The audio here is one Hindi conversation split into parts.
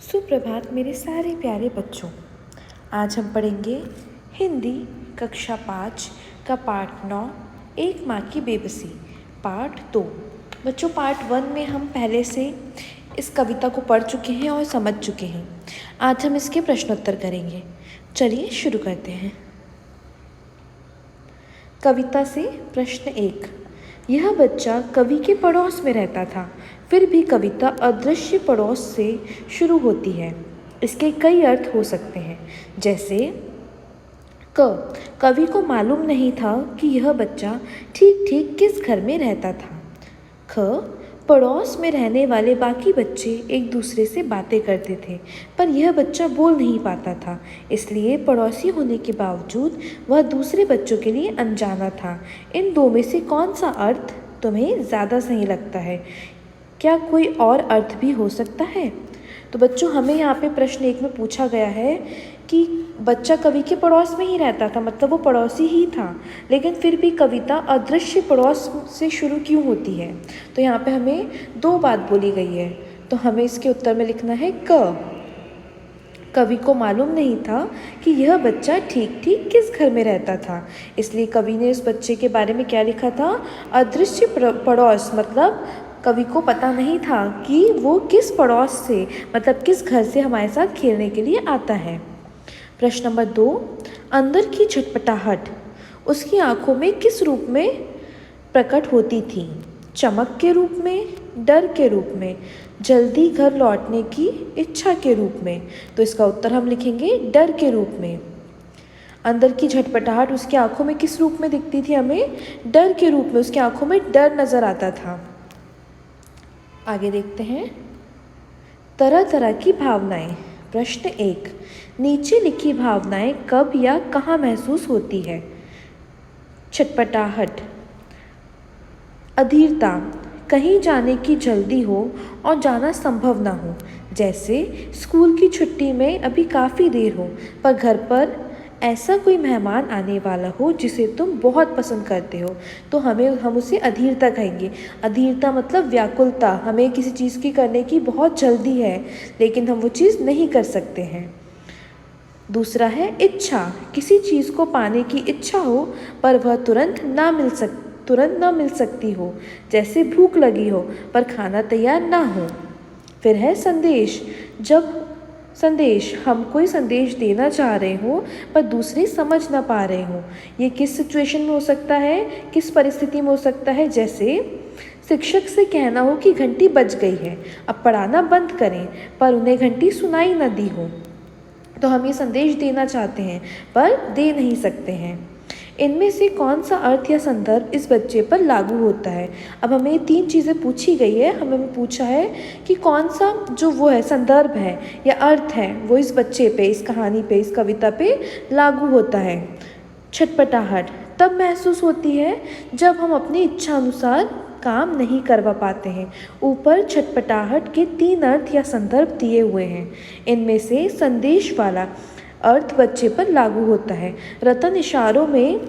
सुप्रभात मेरे सारे प्यारे बच्चों। आज हम पढ़ेंगे हिंदी कक्षा 5 का पाठ 9 एक माँ की बेबसी पार्ट 2। बच्चों, पार्ट 1 में हम पहले से इस कविता को पढ़ चुके हैं और समझ चुके हैं। आज हम इसके प्रश्नोत्तर करेंगे। चलिए शुरू करते हैं। कविता से प्रश्न 1। यह बच्चा कवि के पड़ोस में रहता था, फिर भी कविता अदृश्य पड़ोस से शुरू होती है। इसके कई अर्थ हो सकते हैं, जैसे कवि को मालूम नहीं था कि यह बच्चा ठीक ठीक किस घर में रहता था। पड़ोस में रहने वाले बाकी बच्चे एक दूसरे से बातें करते थे, पर यह बच्चा बोल नहीं पाता था, इसलिए पड़ोसी होने के बावजूद वह दूसरे बच्चों के लिए अनजाना था। इन दो में से कौन सा अर्थ तुम्हें ज़्यादा सही लगता है? क्या कोई और अर्थ भी हो सकता है? तो बच्चों, हमें यहाँ पे प्रश्न 1 में पूछा गया है कि बच्चा कवि के पड़ोस में ही रहता था, मतलब वो पड़ोसी ही था, लेकिन फिर भी कविता अदृश्य पड़ोस से शुरू क्यों होती है? तो यहाँ पे हमें 2 बात बोली गई है, तो हमें इसके उत्तर में लिखना है कवि को मालूम नहीं था कि यह बच्चा ठीक ठीक किस घर में रहता था, इसलिए कवि ने उस बच्चे के बारे में क्या लिखा था? अदृश्य पड़ोस। मतलब कवि को पता नहीं था कि वो किस पड़ोस से, मतलब किस घर से हमारे साथ खेलने के लिए आता है। प्रश्न नंबर 2। अंदर की झटपटाहट उसकी आंखों में किस रूप में प्रकट होती थी? चमक के रूप में, डर के रूप में, जल्दी घर लौटने की इच्छा के रूप में? तो इसका उत्तर हम लिखेंगे डर के रूप में। अंदर की झटपटाहट उसकी आंखों में किस रूप में दिखती थी? हमें डर के रूप में, उसकी आंखों में डर नजर आता था। आगे देखते हैं। तरह तरह की भावनाएं। प्रश्न 1। नीचे लिखी भावनाएं कब या कहाँ महसूस होती है? छटपटाहट, अधीरता, कहीं जाने की जल्दी हो और जाना संभव ना हो, जैसे स्कूल की छुट्टी में अभी काफ़ी देर हो पर घर पर ऐसा कोई मेहमान आने वाला हो जिसे तुम बहुत पसंद करते हो, तो हम उसे अधीरता कहेंगे। अधीरता मतलब व्याकुलता, हमें किसी चीज़ की करने की बहुत जल्दी है लेकिन हम वो चीज़ नहीं कर सकते हैं। दूसरा है इच्छा, किसी चीज़ को पाने की इच्छा हो पर वह तुरंत ना मिल सकती हो, जैसे भूख लगी हो पर खाना तैयार ना हो। फिर है संदेश, जब हम कोई संदेश देना चाह रहे हो पर दूसरे समझ ना पा रहे हो। ये किस सिचुएशन में हो सकता है, किस परिस्थिति में हो सकता है? जैसे शिक्षक से कहना हो कि घंटी बज गई है, अब पढ़ाना बंद करें, पर उन्हें घंटी सुनाई न दी हो, तो हम ये संदेश देना चाहते हैं पर दे नहीं सकते हैं। इनमें से कौन सा अर्थ या संदर्भ इस बच्चे पर लागू होता है? अब हमें 3 चीज़ें पूछी गई है, हमें पूछा है कि कौन सा जो वो है संदर्भ है या अर्थ है वो इस बच्चे पे, इस कहानी पे, इस कविता पे लागू होता है। छटपटाहट तब महसूस होती है जब हम अपनी इच्छा अनुसार काम नहीं करवा पाते हैं। ऊपर छटपटाहट के 3 अर्थ या संदर्भ दिए हुए हैं, इनमें से संदेश वाला अर्थ बच्चे पर लागू होता है। रतन इशारों में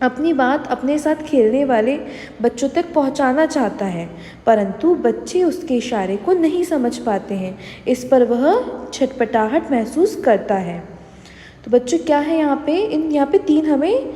अपनी बात अपने साथ खेलने वाले बच्चों तक पहुंचाना चाहता है, परंतु बच्चे उसके इशारे को नहीं समझ पाते हैं, इस पर वह छटपटाहट महसूस करता है। तो बच्चों क्या है यहाँ पे 3 हमें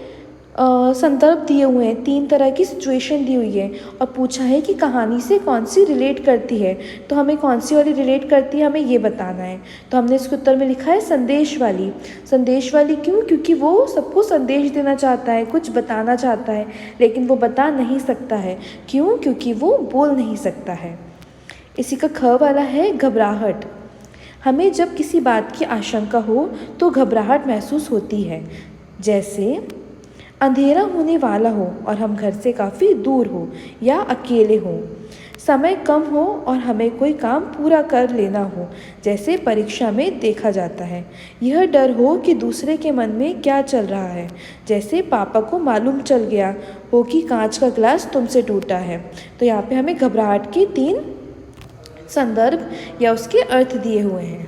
संदर्भ दिए हुए हैं, 3 तरह की सिचुएशन दी हुई है और पूछा है कि कहानी से कौन सी रिलेट करती है, तो हमें कौन सी वाली रिलेट करती है हमें ये बताना है। तो हमने इसके उत्तर में लिखा है संदेश वाली। संदेश वाली क्यों? क्योंकि वो सबको संदेश देना चाहता है, कुछ बताना चाहता है, लेकिन वो बता नहीं सकता है। क्यों? क्योंकि वो बोल नहीं सकता है। इसी का ख वाला है घबराहट। हमें जब किसी बात की आशंका हो तो घबराहट महसूस होती है, जैसे अंधेरा होने वाला हो और हम घर से काफ़ी दूर हो या अकेले हो, समय कम हो और हमें कोई काम पूरा कर लेना हो, जैसे परीक्षा में देखा जाता है। यह डर हो कि दूसरे के मन में क्या चल रहा है, जैसे पापा को मालूम चल गया हो कि कांच का गिलास तुमसे टूटा है। तो यहाँ पे हमें घबराहट के 3 संदर्भ या उसके अर्थ दिए हुए हैं।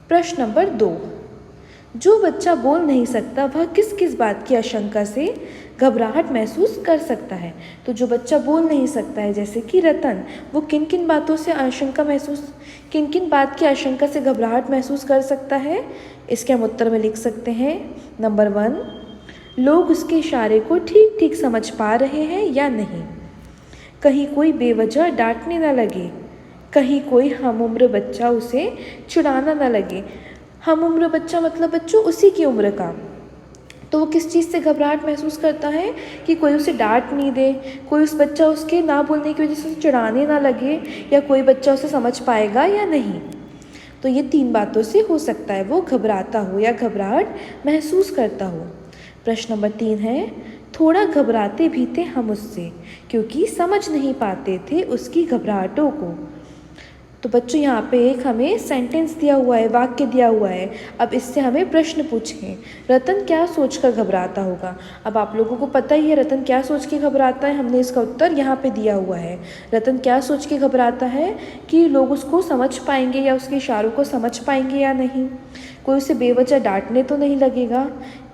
प्रश्न नंबर 2। जो बच्चा बोल नहीं सकता वह किस किस बात की आशंका से घबराहट महसूस कर सकता है। तो जो बच्चा बोल नहीं सकता है जैसे कि रतन, वो किन किन बातों से किन किन बात की आशंका से घबराहट महसूस कर सकता है, इसके हम उत्तर में लिख सकते हैं। नंबर 1, लोग उसके इशारे को ठीक ठीक समझ पा रहे हैं या नहीं, कहीं कोई बेवजह डांटने न लगे, कहीं कोई हमउम्र बच्चा उसे चिढ़ाना न लगे। हमउम्र बच्चा मतलब बच्चों उसी की उम्र का, तो वो किस चीज़ से घबराहट महसूस करता है कि कोई उसे डांट नहीं दे, कोई उस बच्चा उसके ना बोलने की वजह से चिढ़ाने ना लगे, या कोई बच्चा उसे समझ पाएगा या नहीं। तो ये 3 बातों से हो सकता है वो घबराता हो या घबराहट महसूस करता हो। प्रश्न नंबर 3 है, थोड़ा घबराते भी थे हम उससे क्योंकि समझ नहीं पाते थे उसकी घबराहटों को। तो बच्चों यहाँ पे एक हमें सेंटेंस दिया हुआ है, वाक्य दिया हुआ है। अब इससे हमें प्रश्न पूछें, रतन क्या सोचकर घबराता होगा। अब आप लोगों को पता ही है रतन क्या सोच के घबराता है, हमने इसका उत्तर यहाँ पे दिया हुआ है। रतन क्या सोच के घबराता है कि लोग उसको समझ पाएंगे या उसके इशारों को समझ पाएंगे या नहीं, कोई उसे बेवजह डांटने तो नहीं लगेगा,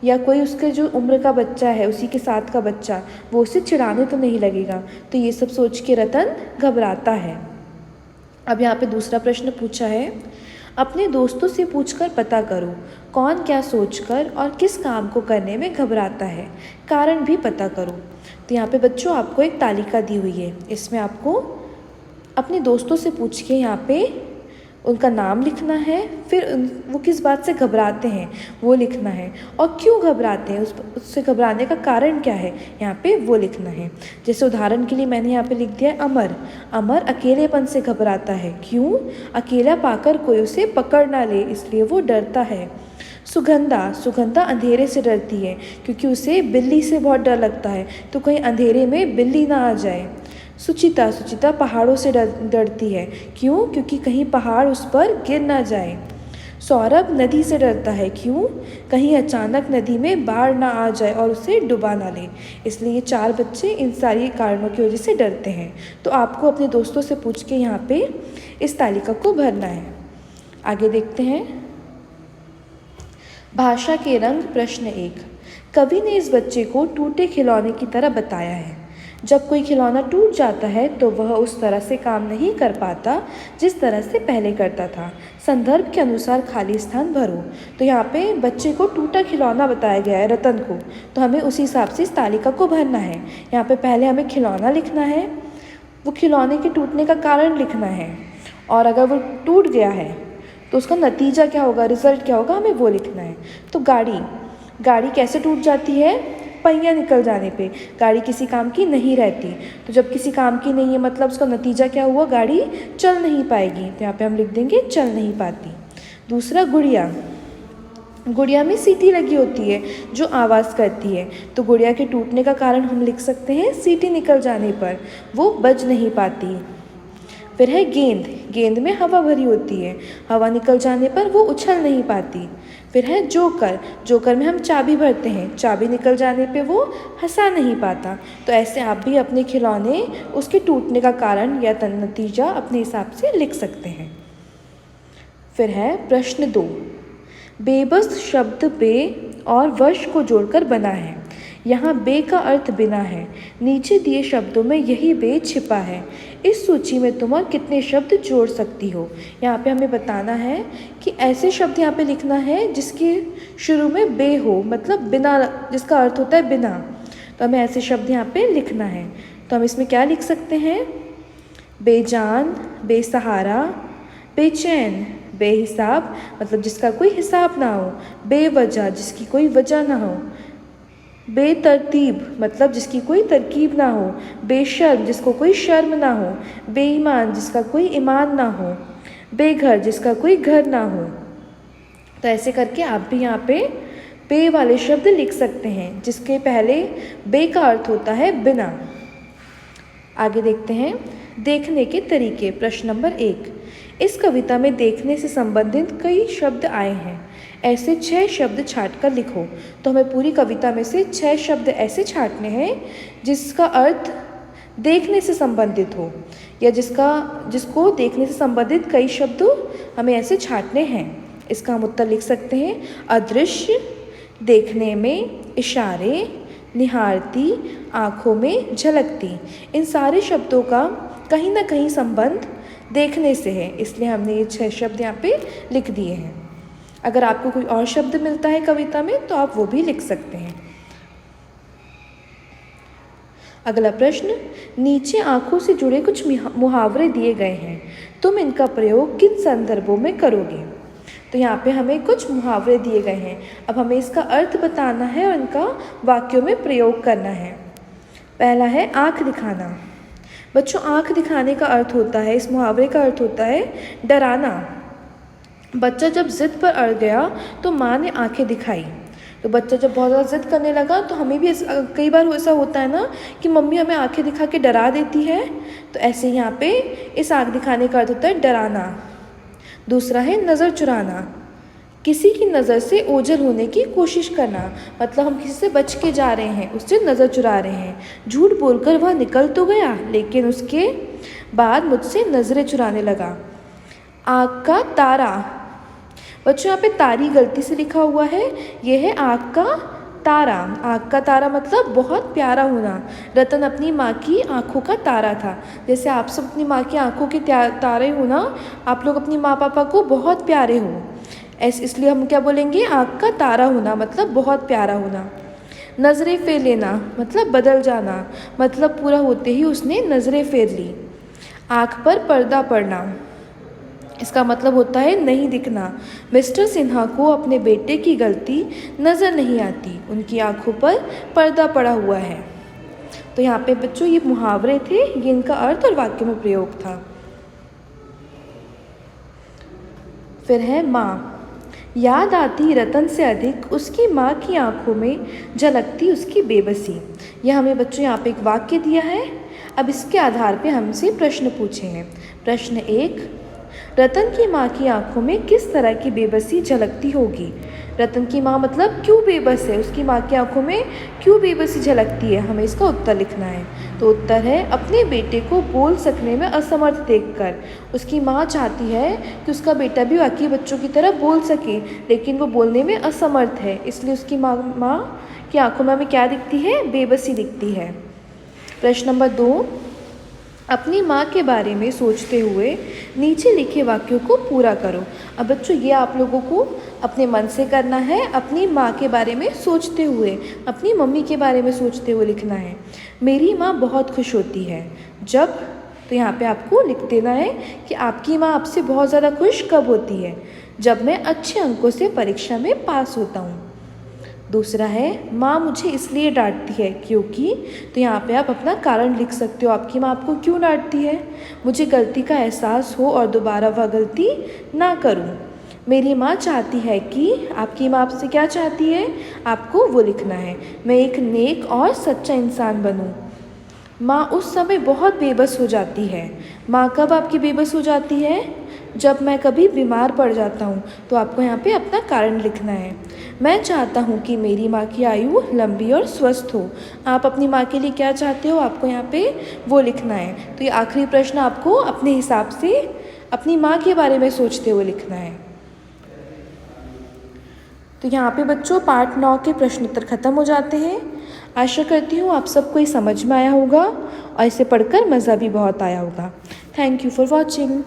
या कोई उसके जो उम्र का बच्चा है उसी के साथ का बच्चा वो उसे चिढ़ाने तो नहीं लगेगा। तो ये सब सोच के रतन घबराता है। अब यहाँ पे दूसरा प्रश्न पूछा है, अपने दोस्तों से पूछकर पता करो कौन क्या सोचकर और किस काम को करने में घबराता है, कारण भी पता करो। तो यहाँ पे बच्चों आपको एक तालिका दी हुई है, इसमें आपको अपने दोस्तों से पूछ के यहाँ पे उनका नाम लिखना है, फिर वो किस बात से घबराते हैं वो लिखना है, और क्यों घबराते हैं उससे घबराने का कारण क्या है यहाँ पे वो लिखना है। जैसे उदाहरण के लिए मैंने यहाँ पे लिख दिया है अमर। अमर अकेलेपन से घबराता है, क्यों, अकेला पाकर कोई उसे पकड़ ना ले इसलिए वो डरता है। सुगंधा, सुगंधा अंधेरे से डरती है क्योंकि उसे बिल्ली से बहुत डर लगता है, तो कहीं अंधेरे में बिल्ली ना आ जाए। सुचिता, सुचिता पहाड़ों से डरती है, क्यों, क्योंकि कहीं पहाड़ उस पर गिर ना जाए। सौरभ नदी से डरता है, क्यों, कहीं अचानक नदी में बाढ़ ना आ जाए और उसे डुबा ना ले। इसलिए ये 4 बच्चे इन सारी कारणों की वजह से डरते हैं। तो आपको अपने दोस्तों से पूछ के यहाँ पे इस तालिका को भरना है। आगे देखते हैं, भाषा के रंग। प्रश्न 1, कवि ने इस बच्चे को टूटे खिलौने की तरह बताया है। जब कोई खिलौना टूट जाता है तो वह उस तरह से काम नहीं कर पाता जिस तरह से पहले करता था। संदर्भ के अनुसार खाली स्थान भरो। तो यहाँ पे बच्चे को टूटा खिलौना बताया गया है, रतन को, तो हमें उसी हिसाब से इस तालिका को भरना है। यहाँ पे पहले हमें खिलौना लिखना है, वो खिलौने के टूटने का कारण लिखना है, और अगर वो टूट गया है तो उसका नतीजा क्या होगा, रिजल्ट क्या होगा, हमें वो लिखना है। तो गाड़ी, गाड़ी कैसे टूट जाती है, पहिया निकल जाने पे। गाड़ी किसी काम की नहीं रहती, तो जब किसी काम की नहीं है मतलब उसका नतीजा क्या हुआ, गाड़ी चल नहीं पाएगी, तो यहाँ पे हम लिख देंगे चल नहीं पाती। दूसरा, गुड़िया, गुड़िया में सीटी लगी होती है जो आवाज़ करती है, तो गुड़िया के टूटने का कारण हम लिख सकते हैं सीटी निकल जाने पर, वो बज नहीं पाती। फिर है गेंद, गेंद में हवा भरी होती है, हवा निकल जाने पर वो उछल नहीं पाती। फिर है जोकर, जोकर में हम चाबी भरते हैं, चाबी निकल जाने पे वो हंसा नहीं पाता। तो ऐसे आप भी अपने खिलौने उसके टूटने का कारण या नतीजा अपने हिसाब से लिख सकते हैं। फिर है प्रश्न 2, बेबस शब्द बे और वश को जोड़कर बना है। यहाँ बे का अर्थ बिना है, नीचे दिए शब्दों में यही बे छिपा है। इस सूची में तुम और कितने शब्द जोड़ सकती हो। यहाँ पे हमें बताना है कि ऐसे शब्द यहाँ पे लिखना है जिसके शुरू में बे हो, मतलब बिना, जिसका अर्थ होता है बिना। तो हमें ऐसे शब्द यहाँ पे लिखना है। तो हम इसमें क्या लिख सकते हैं, बेजान, बेसहारा, बेचैन, बेहिसाब मतलब जिसका कोई हिसाब ना हो, बेवजह जिसकी कोई वजह ना हो, बेतरतीब मतलब जिसकी कोई तरकीब ना हो, बेशर्म जिसको कोई शर्म ना हो, बेईमान जिसका कोई ईमान ना हो, बेघर जिसका कोई घर ना हो। तो ऐसे करके आप भी यहाँ पे बे वाले शब्द लिख सकते हैं जिसके पहले बे का अर्थ होता है बिना। आगे देखते हैं, देखने के तरीके। प्रश्न नंबर 1, इस कविता में देखने से संबंधित कई शब्द आए हैं, ऐसे 6 शब्द छांट कर लिखो। तो हमें पूरी कविता में से 6 शब्द ऐसे छांटने हैं जिसका अर्थ देखने से संबंधित हो, या जिसको देखने से संबंधित कई शब्द हमें ऐसे छांटने हैं। इसका हम उत्तर लिख सकते हैं अदृश्य, देखने में, इशारे, निहारती, आँखों में झलकती। इन सारे शब्दों का कहीं ना कहीं संबंध देखने से है, इसलिए हमने ये 6 शब्द यहाँ पे लिख दिए हैं। अगर आपको कोई और शब्द मिलता है कविता में तो आप वो भी लिख सकते हैं। अगला प्रश्न, नीचे आँखों से जुड़े कुछ मुहावरे दिए गए हैं, तुम इनका प्रयोग किन संदर्भों में करोगे? तो यहाँ पे हमें कुछ मुहावरे दिए गए हैं, अब हमें इसका अर्थ बताना है और इनका वाक्यों में प्रयोग करना है। पहला है आँख दिखाना। बच्चों, आँख दिखाने का अर्थ होता है, इस मुहावरे का अर्थ होता है डराना। बच्चा जब ज़िद पर अड़ गया तो माँ ने आँखें दिखाई। तो बच्चा जब बहुत ज़्यादा ज़िद करने लगा तो हमें भी कई बार ऐसा होता है ना कि मम्मी हमें आँखें दिखा के डरा देती है, तो ऐसे यहाँ पे इस आँख दिखाने का अर्थ होता है डराना। दूसरा है नज़र चुराना, किसी की नज़र से ओझल होने की कोशिश करना, मतलब हम किसी से बच के जा रहे हैं, उससे नज़र चुरा रहे हैं। झूठ बोलकर वह निकल तो गया लेकिन उसके बाद मुझसे नज़रें चुराने लगा। आँख का तारा। बच्चों, यहाँ पे तारी गलती से लिखा हुआ है, ये है आँख का तारा। आँख का तारा मतलब बहुत प्यारा होना। रतन अपनी माँ की आँखों का तारा था। जैसे आप सब अपनी माँ की आँखों के तारे हो ना, आप लोग अपनी माँ पापा को बहुत प्यारे हो, इसलिए हम क्या बोलेंगे, आँख का तारा होना मतलब बहुत प्यारा होना। नज़रें फेर लेना मतलब बदल जाना, मतलब पूरा होते ही उसने नज़रें फेर ली। आँख पर पर्दा पड़ना, इसका मतलब होता है नहीं दिखना। मिस्टर सिन्हा को अपने बेटे की गलती नज़र नहीं आती, उनकी आँखों पर पर्दा पड़ा हुआ है। तो यहाँ पे बच्चों ये मुहावरे थे, ये इनका अर्थ और वाक्य में प्रयोग था। फिर है माँ। याद आती रतन से अधिक उसकी माँ की आंखों में झलकती उसकी बेबसी। यह हमें बच्चों यहाँ पे एक वाक्य दिया है। अब इसके आधार पे हमसे प्रश्न पूछे हैं। प्रश्न 1, रतन की माँ की आंखों में किस तरह की बेबसी झलकती होगी? रतन की माँ मतलब क्यों बेबस है, उसकी माँ की आंखों में क्यों बेबसी झलकती है, हमें इसका उत्तर लिखना है। तो उत्तर है अपने बेटे को बोल सकने में असमर्थ देखकर। उसकी माँ चाहती है कि उसका बेटा भी बाकी बच्चों की तरह बोल सके, लेकिन वो बोलने में असमर्थ है, इसलिए उसकी माँ की आंखों में हमें क्या दिखती है, बेबसी दिखती है। प्रश्न नंबर 2, अपनी माँ के बारे में सोचते हुए नीचे लिखे वाक्यों को पूरा करो। अब बच्चों ये आप लोगों को अपने मन से करना है, अपनी माँ के बारे में सोचते हुए, अपनी मम्मी के बारे में सोचते हुए लिखना है। मेरी माँ बहुत खुश होती है जब, तो यहाँ पे आपको लिख देना है कि आपकी माँ आपसे बहुत ज़्यादा खुश कब होती है, जब मैं अच्छे अंकों से परीक्षा में पास होता हूँ। दूसरा है माँ मुझे इसलिए डांटती है क्योंकि, तो यहाँ पे आप अपना कारण लिख सकते हो, आपकी माँ आपको क्यों डांटती है। मुझे गलती का एहसास हो और दोबारा वह गलती ना करूँ। मेरी माँ चाहती है कि, आपकी माँ आपसे क्या चाहती है, आपको वो लिखना है। मैं एक नेक और सच्चा इंसान बनूँ। माँ उस समय बहुत बेबस हो जाती है। माँ कब आपकी बेबस हो जाती है, जब मैं कभी बीमार पड़ जाता हूँ। तो आपको यहाँ पे अपना कारण लिखना है। मैं चाहता हूँ कि मेरी माँ की आयु लंबी और स्वस्थ हो। आप अपनी माँ के लिए क्या चाहते हो, आपको यहाँ पे वो लिखना है। तो ये आखिरी प्रश्न आपको अपने हिसाब से अपनी माँ के बारे में सोचते हुए लिखना है। तो यहाँ पे बच्चों पार्ट 9 के प्रश्न उत्तर खत्म हो जाते हैं। आशा करती हूँ आप सबको ये समझ में आया होगा और इसे पढ़कर मज़ा भी बहुत आया होगा। Thank you for watching.